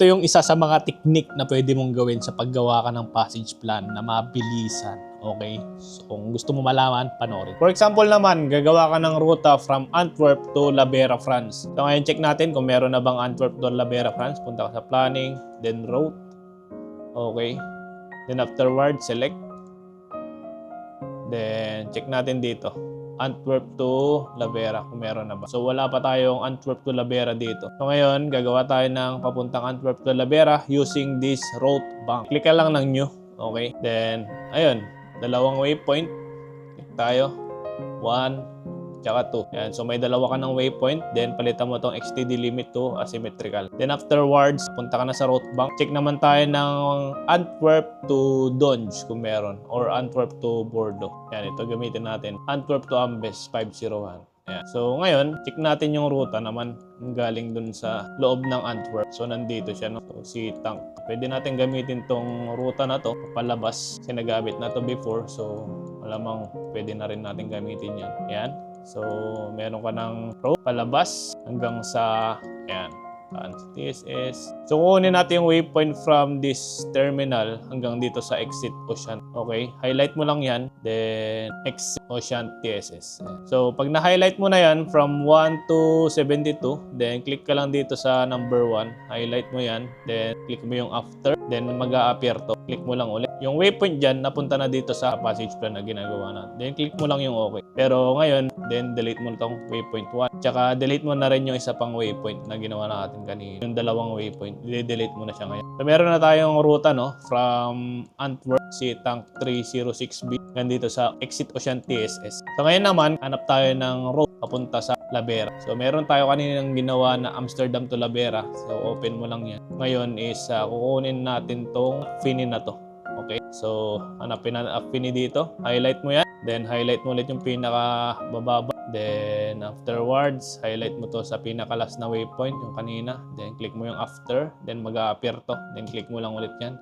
Ito yung isa sa mga technique na pwede mong gawin sa paggawa ka ng passage plan na mabilisan. Okay? So, kung gusto mo malaman, panoorin. For example naman, gagawa ka ng ruta from Antwerp to Labera, France. So, ngayon check natin kung meron na bang Antwerp to Labera, France. Punta ka sa planning, then route. Okay? Then afterward, select. Then, check natin dito. Antwerp to Labera kung meron na ba. So, wala pa tayong Antwerp to Labera dito. So, ngayon, gagawa tayo ng papuntang Antwerp to Labera using this route bank. Click ka lang ng new. Okay? Then, ayun. Dalawang waypoint. Click tayo. 1, tsaka 2. Yan. So, may dalawa ka ng waypoint. Then, palitan mo itong XTD limit to asymmetrical. Then, afterwards, punta ka na sa route bank. Check naman tayo ng Antwerp to Donge kung meron. Or Antwerp to Bordeaux. Yan. Ito gamitin natin. Antwerp to Ambes 501. Yan. So, ngayon, check natin yung ruta naman galing dun sa loob ng Antwerp. So, nandito siya. No? So, si Tank. Pwede natin gamitin tong ruta na to palabas. Kasi nagamit na to before. So, malamang pwede na rin natin gamitin yan. Yan. So, meron ka ng road palabas hanggang sa, ayan, TSS. So, kukunin natin yung waypoint from this terminal hanggang dito sa exit Ocean. Okay? Highlight mo lang yan. Then, exit Ocean TSS. Ayan. So, pag na-highlight mo na yan from 1 to 72, then click ka lang dito sa number 1. Highlight mo yan. Then, click mo yung after. Then, mag-a-appear to. Click mo lang ulit. Yung waypoint dyan, napunta na dito sa passage plan na ginagawa natin. Then, click mo lang yung okay. Pero ngayon, then delete mo itong waypoint 1. Tsaka, delete mo na rin yung isa pang waypoint na ginawa natin kanina. Yung dalawang waypoint, delete mo na siya ngayon. So, meron na tayong ruta, no? From Antwerp, si Tank 306B, nandito sa Exit Ocean TSS. So, ngayon naman, hanap tayo ng route papunta sa Labera. So, meron tayo kaninang ginawa na Amsterdam to Labera. So, open mo lang yan. Ngayon is, kukunin natin tong Affini na to. Okay? So, hanapin na Affini dito. Highlight mo yan. Then, highlight mo ulit yung pinaka-bababa. Then, afterwards, highlight mo to sa pinaka-last na waypoint, yung kanina. Then, click mo yung after. Then, mag-a-appear to. Then, click mo lang ulit yan.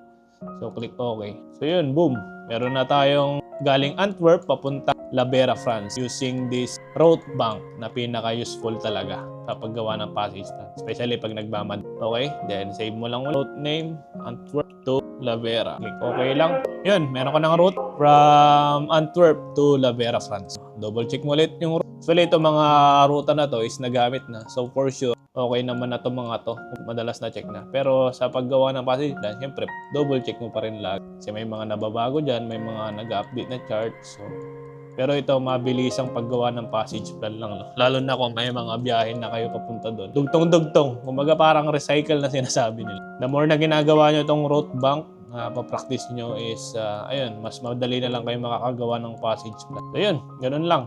So, click OK. So, yun. Boom. Meron na tayong galing Antwerp papunta Labera, France using this route bank na pinaka-useful talaga sa paggawa ng passage plan. Especially pag nagmamad. Okay? Then, save mo lang route name, Antwerp to Labera. Click OK lang. Yun, meron ka ng route from Antwerp to Labera, France. Double check mo ulit yung route. Actually, itong mga ruta na to is nagamit na. So, for sure, okay naman na itong mga to. Madalas na check na. Pero sa paggawa ng passage plan, siyempre, double check mo pa rin lagi. Kasi may mga nababago dyan, may mga nag-update na chart. So, pero ito, mabilis ang paggawa ng passage plan lang. No? Lalo na kung may mga biyahin na kayo papunta doon. Dugtong-dugtong. Kumaga parang recycle na sinasabi nila. The more na ginagawa nyo itong route bank, pa-practice nyo is, ayun, mas madali na lang kayo makakagawa ng passage plan. So, yun, ganun lang.